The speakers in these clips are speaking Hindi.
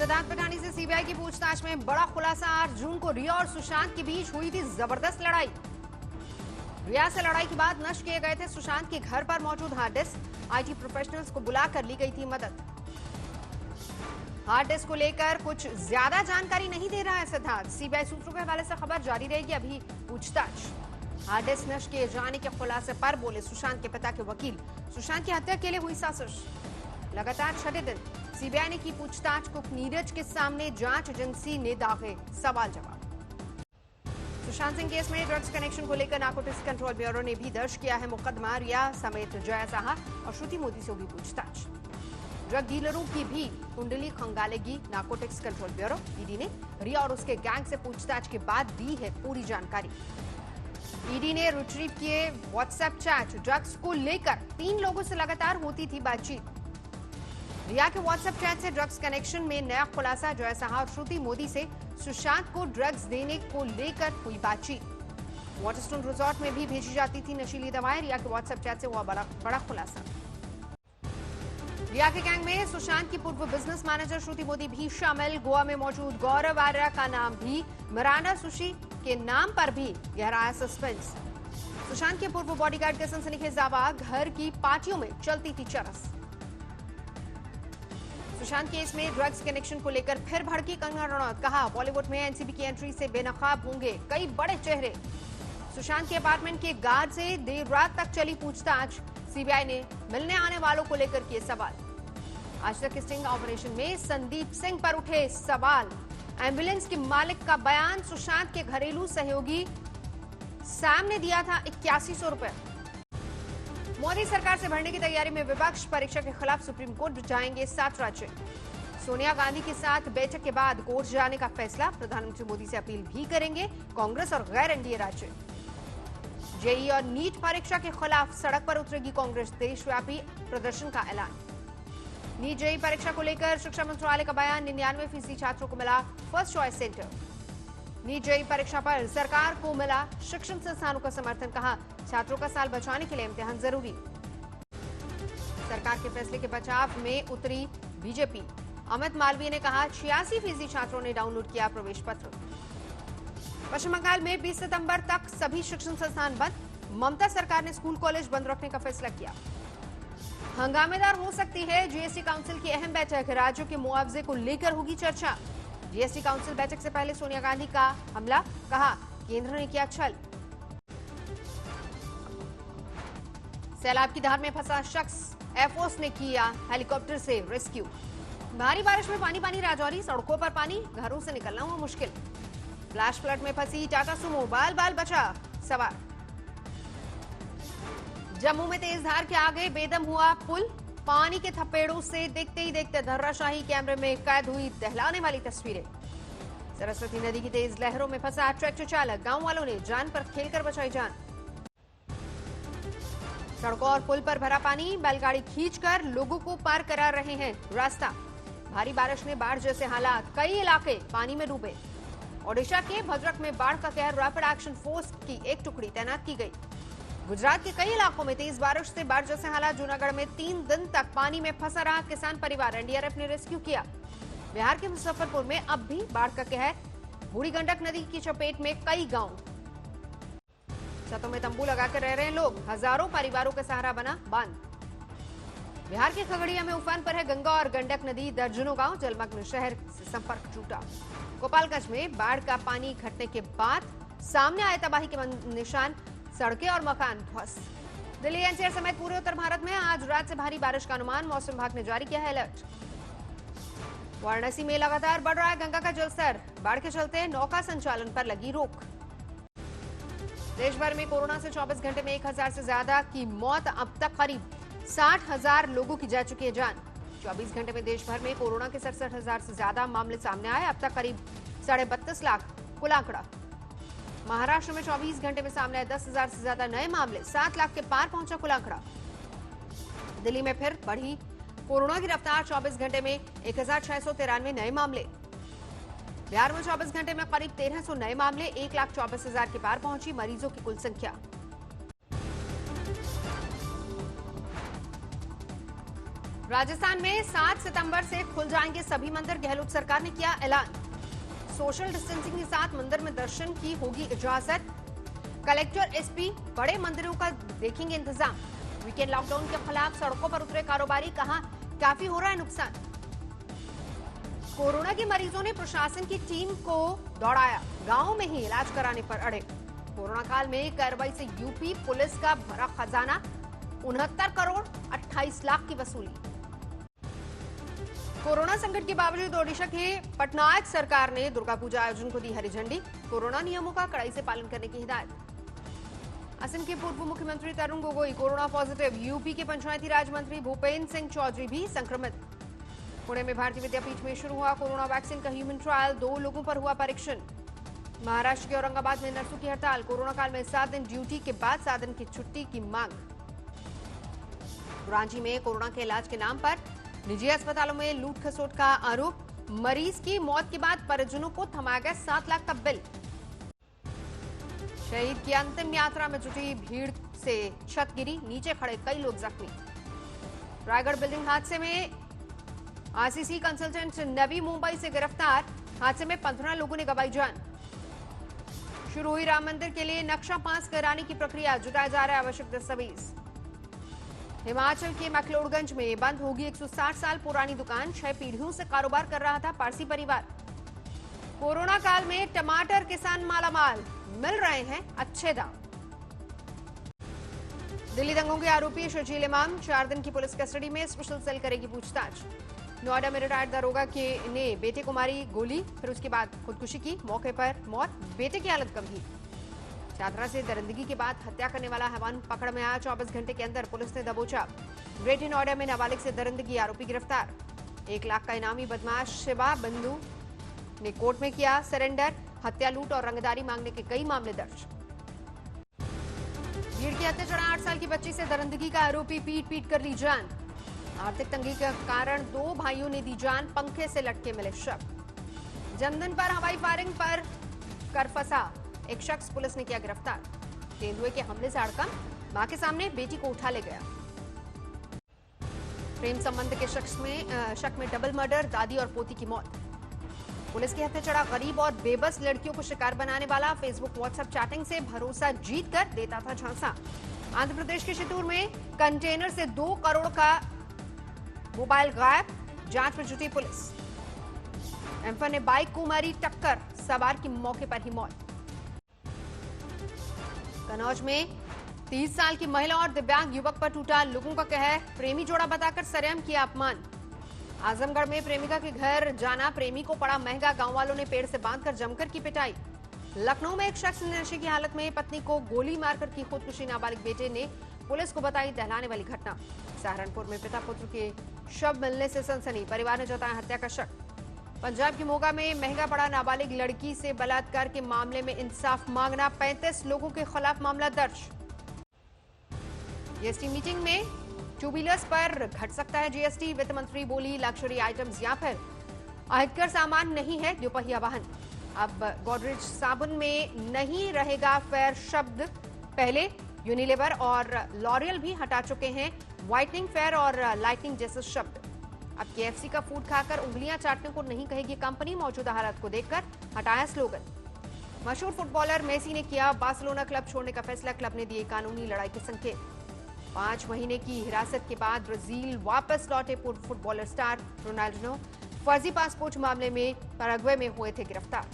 सिद्धार्थ पठानी से सीबीआई की पूछताछ में बड़ा खुलासा। 8 जून को रिया और सुशांत के बीच हुई थी जबरदस्त लड़ाई। रिया से लड़ाई के बाद नष्ट किए गए थे सुशांत के घर पर मौजूद हार्ड डिस्क। आईटी प्रोफेशनल्स को बुलाकर ली गई थी मदद। हार्ड डिस्क को लेकर कुछ ज्यादा जानकारी नहीं दे रहा है सिद्धार्थ। सीबीआई सूत्रों के हवाले से खबर जारी रहेगी अभी पूछताछ। हार्ड डिस्क नष्ट किए जाने के खुलासे पर बोले सुशांत के पिता के वकील। सुशांत की हत्या के लिए हुई साजिश। लगातार 6 दिन सीबीआई ने की पूछताछ को नीरज के सामने जांच एजेंसी ने दागे सवाल जवाब। सुशांत सिंह केस में ड्रग्स कनेक्शन को लेकर नारकोटिक्स कंट्रोल ब्यूरो ने भी दर्ज किया है मुकदमा। रिया समेत जया साहा और श्रुति मोदी से होगी पूछताछ। ड्रग डीलरों की भी कुंडली खंगालेगी नारकोटिक्स कंट्रोल ब्यूरो। ईडी ने रिया और उसके गैंग से पूछताछ के बाद दी है पूरी जानकारी। ईडी ने रिट्रीव किए व्हाट्सएप चैट। ड्रग्स को लेकर 3 लोगों से लगातार होती थी बातचीत। रिया के व्हाट्सएप चैट से ड्रग्स कनेक्शन में नया खुलासा। जय साहा और श्रुति मोदी से सुशांत को ड्रग्स देने को लेकर हुई बातचीत। वाटरस्टोन रिजॉर्ट में भी भेजी जाती थी नशीली दवाएं। रिया के व्हाट्सएप चैट से हुआ बड़ा खुलासा। रिया के गैंग में सुशांत की पूर्व बिजनेस मैनेजर श्रुति मोदी भी शामिल। गोवा में मौजूद गौरव आर्या का नाम भी मिरांडा सुशी के नाम पर भी गहराया सस्पेंस। सुशांत के पूर्व बॉडीगार्ड के सनसनीखेज दावा। घर की पार्टियों में चलती थी चरस। सुशांत केस में ड्रग्स कनेक्शन को लेकर फिर भड़की कंगना रनौत। कहा बॉलीवुड में एनसीबी की एंट्री से बेनकाब होंगे कई बड़े चेहरे। सुशांत के अपार्टमेंट के गार्ड से देर रात तक चली पूछताछ। सीबीआई ने मिलने आने वालों को लेकर किए सवाल। आज तक स्टिंग ऑपरेशन में संदीप सिंह पर उठे सवाल। एम्बुलेंस के मालिक का बयान। सुशांत के घरेलू सहयोगी सैम ने दिया था 8100 रुपए। मोदी सरकार से भरने की तैयारी में विपक्ष। परीक्षा के खिलाफ सुप्रीम कोर्ट जाएंगे 7 राज्य। सोनिया गांधी के साथ बैठक के बाद कोर्ट जाने का फैसला। प्रधानमंत्री मोदी से अपील भी करेंगे कांग्रेस और गैर एनडीए राज्य। जेईई और नीट परीक्षा के खिलाफ सड़क पर उतरेगी कांग्रेस। देशव्यापी प्रदर्शन का ऐलान। नीट जेईई परीक्षा को लेकर शिक्षा मंत्रालय का बयान। 99% छात्रों को मिला first choice centre. NEET JEE परीक्षा पर सरकार को मिला शिक्षण संस्थानों का समर्थन। कहा छात्रों का साल बचाने के लिए इम्तिहान जरूरी। सरकार के फैसले के बचाव में उतरी बीजेपी। अमित मालवीय ने कहा 86% छात्रों ने डाउनलोड किया प्रवेश पत्र। पश्चिम बंगाल में 20 सितंबर तक सभी शिक्षण संस्थान बंद। ममता सरकार ने स्कूल कॉलेज बंद रखने का फैसला किया। हंगामेदार हो सकती है जीएसटी काउंसिल की अहम बैठक। राज्यों के मुआवजे को लेकर होगी चर्चा। जीएसटी काउंसिल बैठक से पहले सोनिया गांधी का हमला। कहा केंद्र ने किया छल। सैलाब की धार में फंसा शख्स एयरफोर्स ने किया हेलीकॉप्टर से रेस्क्यू। भारी बारिश में पानी राजौरी। सड़कों पर पानी, घरों से निकलना हुआ मुश्किल। फ्लैश फ्लड में फंसी टाटा सुमो। बाल बचा सवार। जम्मू में तेज धार के आगे बेदम हुआ पुल। पानी के थपेड़ों से देखते ही देखते धर्राशाही कैमरे में कैद हुई दहलाने वाली तस्वीरें। सरस्वती नदी की तेज लहरों में फंसा ट्रैक्टर चालक। गांव वालों ने जान पर खेलकर बचाई जान। सड़कों और पुल पर भरा पानी। बैलगाड़ी खींचकर लोगों को पार करा रहे हैं रास्ता। भारी बारिश ने बाढ़ जैसे हालात। कई इलाके पानी में डूबे। ओडिशा के भद्रक में बाढ़ का कहर। रैपिड एक्शन फोर्स की एक टुकड़ी तैनात की गई। गुजरात के कई इलाकों में तेज बारिश से बाढ़ जैसे हालात। जूनागढ़ में 3 दिन तक पानी में फंसा रहा किसान परिवार। एनडीआरएफ ने रेस्क्यू किया। बिहार के मुजफ्फरपुर में अब भी बाढ़ का कहर। बूढ़ी गंडक नदी की चपेट में कई गांव। छतों में तंबू लगाकर रह रहे हैं लोग। हजारों परिवारों का सहारा बना बांध। बिहार के खगड़िया में उफान पर है गंगा और गंडक नदी। दर्जनों गांव जलमग्न। शहर से संपर्क टूटा। गोपालगंज में बाढ़ का पानी इकट्ठने के बाद सामने आए तबाही के निशान। सड़कें और मकान ध्वस्त। दिल्ली एनसीआर समेत पूरे उत्तर भारत में आज रात से भारी बारिश का अनुमान। मौसम विभाग ने जारी किया है अलर्ट। वाराणसी में लगातार बढ़ रहा है गंगा का जलस्तर। बाढ़ के चलते नौका संचालन पर लगी रोक। देश भर में कोरोना से 24 घंटे में 1000 से ज्यादा की मौत। अब तक करीब 60,000 लोगों की जा चुकी है जान। 24 घंटे में देश भर में कोरोना के 67,000 से ज्यादा मामले सामने आए। अब तक करीब 32.5 लाख कुल आंकड़ा। महाराष्ट्र में 24 घंटे में सामने आए 10,000 से ज्यादा नए मामले। 7 लाख के पार पहुंचा कुल आंकड़ा। दिल्ली में फिर बढ़ी कोरोना की रफ्तार। 24 घंटे में 1693 नए मामले। बिहार में 24 घंटे में करीब 1300 नए मामले। 1,24,000 के पार पहुंची मरीजों की कुल संख्या। राजस्थान में 7 सितंबर से खुल जाएंगे सभी मंदिर। गहलोत सरकार ने किया ऐलान। सोशल डिस्टेंसिंग के साथ मंदिर में दर्शन की होगी इजाजत। कलेक्टर एसपी बड़े मंदिरों का देखेंगे इंतजाम। वीकेंड लॉकडाउन के खिलाफ सड़कों पर उतरे कारोबारी, कहा काफी हो रहा है नुकसान। कोरोना के मरीजों ने प्रशासन की टीम को दौड़ाया, गांव में ही इलाज कराने पर अड़े। कोरोना काल में कार्रवाई से यूपी पुलिस का भरा खजाना, 69 करोड़ 28 लाख की वसूली। कोरोना संकट के बावजूद ओडिशा के पटनायक सरकार ने दुर्गा पूजा आयोजन को दी हरी झंडी। कोरोना नियमों का कड़ाई से पालन करने की हिदायत। असम के पूर्व मुख्यमंत्री Tarun Gogoi corona positive. UP के पंचायती राज मंत्री भूपेन्द्र सिंह चौधरी भी संक्रमित। पुणे में भारतीय विद्यापीठ में शुरू हुआ कोरोना वैक्सीन का ह्यूमन ट्रायल, 2 लोगों पर हुआ परीक्षण। महाराष्ट्र के औरंगाबाद में नर्सों की हड़ताल। कोरोना काल में 7 दिन ड्यूटी के बाद 7 दिन की छुट्टी की मांग। रांची में कोरोना के इलाज के नाम पर निजी अस्पतालों में लूट खसोट का आरोप। मरीज की मौत के बाद परिजनों को थमाया गया 7 लाख का बिल। शहीद की अंतिम यात्रा में जुटी भीड़ से छत गिरी, नीचे खड़े कई लोग जख्मी। रायगढ़ बिल्डिंग हादसे में आरसीसी कंसल्टेंट नवी मुंबई से गिरफ्तार। हादसे में 15 लोगों ने गंवाई जान। शुरू हुई राम मंदिर के लिए नक्शा पास कराने की प्रक्रिया, जुटाया जा रहा है आवश्यक दस्तावेज। हिमाचल के मैक्लोडगंज में बंद होगी 160 साल पुरानी दुकान। 6 पीढ़ियों से कारोबार कर रहा था पारसी परिवार। कोरोना काल में टमाटर किसान मालामाल, मिल रहे हैं अच्छे दाम। दिल्ली दंगों के आरोपी शर्जील इमाम 4 दिन की पुलिस कस्टडी में, स्पेशल सेल करेगी पूछताछ। नोएडा में रिटायर्ड दरोगा ने बेटे को मारी गोली, फिर उसके बाद खुदकुशी की, मौके पर मौत, बेटे की हालत गंभीर। छात्रा से दरिंदगी के बाद हत्या करने वाला हैवान पकड़ में आया। 24 घंटे के अंदर पुलिस ने दबोचा। ग्रेटर नोएडा में नाबालिग से दरिंदगी, आरोपी गिरफ्तार। 1 लाख का इनामी बदमाश शिवा बंधु ने कोर्ट में किया सरेंडर। हत्या, लूट और रंगदारी मांगने के कई मामले दर्ज। भीड़ की हत्या चढ़ा 8 साल की बच्ची से दरिंदगी का आरोपी, पीट पीट कर ली जान। आर्थिक तंगी के कारण 2 भाइयों ने दी जान, पंखे से लटके मिले शव। जन्मदिन पर हवाई फायरिंग पर कर फंसा एक शख्स, पुलिस ने किया गिरफ्तार। तेंदुए के हमले से हड़कंप, मां के सामने बेटी को उठा ले गया। प्रेम संबंध के शक में डबल मर्डर, दादी और पोती की मौत। पुलिस की हत्या चढ़ा गरीब और बेबस लड़कियों को शिकार बनाने वाला, फेसबुक व्हाट्सएप चैटिंग से भरोसा जीत कर देता था झांसा। आंध्र प्रदेश के चित्तूर में कंटेनर से 2 करोड़ का मोबाइल गायब, जांच में जुटी पुलिस। एम्फर ने बाइक को मारी टक्कर, सवार की मौके पर ही मौत। कन्नौज में 30 साल की महिला और दिव्यांग युवक पर टूटा लोगों का कहर, प्रेमी जोड़ा बताकर सरेआम किया अपमान। आजमगढ़ में प्रेमिका के घर जाना प्रेमी को पड़ा महंगा, गांव वालों ने पेड़ से बांधकर जमकर की पिटाई। लखनऊ में एक शख्स ने नशे की हालत में पत्नी को गोली मारकर की खुदकुशी, नाबालिग बेटे ने पुलिस को बताई दहलाने वाली घटना। सहारनपुर में पिता पुत्र के शव मिलने से सनसनी, परिवार ने जताया हत्या का शक। पंजाब के मोगा में महंगा पड़ा नाबालिग लड़की से बलात्कार के मामले में इंसाफ मांगना, 35 लोगों के खिलाफ मामला दर्ज। जीएसटी मीटिंग में 2 व्हीलर्स पर घट सकता है जीएसटी, वित्त मंत्री बोली लग्जरी आइटम्स या फिर आयकर सामान नहीं है दोपहिया वाहन। अब गोदरेज साबुन में नहीं रहेगा फेयर शब्द, पहले यूनिलीवर और लॉरियल भी हटा चुके हैं व्हाइटनिंग, फेयर और लाइटनिंग जैसे शब्द। अब केएफसी का फूड खाकर उंगलियां चाटने को नहीं कहेगी कंपनी, मौजूदा हालात को देखकर हटाया स्लोगन। मशहूर फुटबॉलर मेसी ने किया बार्सिलोना क्लब छोड़ने का फैसला, क्लब ने दिए कानूनी लड़ाई के संकेत। 5 महीने की हिरासत के बाद ब्राजील वापस लौटे पूर्व फुटबॉलर स्टार रोनाल्डो, फर्जी पासपोर्ट मामले में पैराग्वे में हुए थे गिरफ्तार।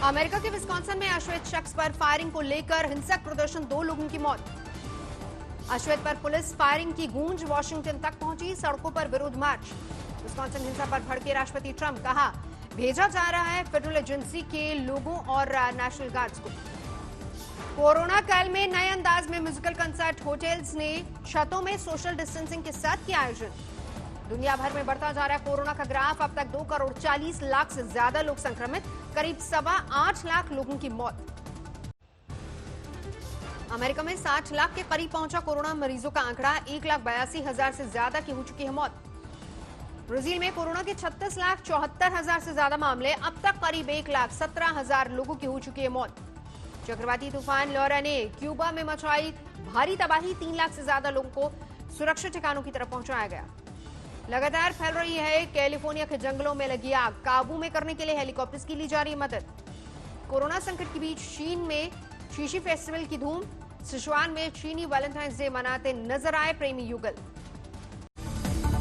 अमेरिका के विस्कॉन्सिन में अश्वेत शख्स पर फायरिंग को लेकर हिंसक प्रदर्शन, 2 लोगों की मौत। अश्वेत पर पुलिस फायरिंग की गूंज वाशिंगटन तक पहुंची, सड़कों पर विरोध मार्च। विस्कॉन्सिन हिंसा पर भड़के राष्ट्रपति ट्रंप, कहा भेजा जा रहा है फेडरल एजेंसी के लोगों और नेशनल गार्ड्स को। कोरोना काल में नए अंदाज में म्यूजिकल कंसर्ट, होटल्स ने छतों में सोशल डिस्टेंसिंग के साथ किया आयोजन। दुनिया भर में बढ़ता जा रहा है कोरोना का ग्राफ, अब तक 2 करोड़ 40 लाख से ज्यादा लोग संक्रमित, करीब 8.25 लाख लोगों की मौत। अमेरिका में 60 लाख के करीब पहुंचा कोरोना मरीजों का आंकड़ा, 1,82,000 से ज्यादा की हो चुकी है मौत। ब्राजील में कोरोना के 36,74,000 से ज्यादा मामले, अब तक करीब 1,17,000 लोगों की हो चुकी है मौत। चक्रवाती तूफान लॉरा ने क्यूबा में मचाई भारी तबाही, 3 लाख से ज्यादा लोगों को सुरक्षित ठिकानों की तरफ पहुंचाया गया। लगातार फैल रही है कैलिफोर्निया के जंगलों में लगी आग, काबू में करने के लिए हेलीकॉप्टर्स की ली जा रही है मदद। कोरोना संकट के बीच चीन में शीशी फेस्टिवल की धूम, सिचुआन में चीनी वैलेंटाइंस डे मनाते नजर आए प्रेमी युगल।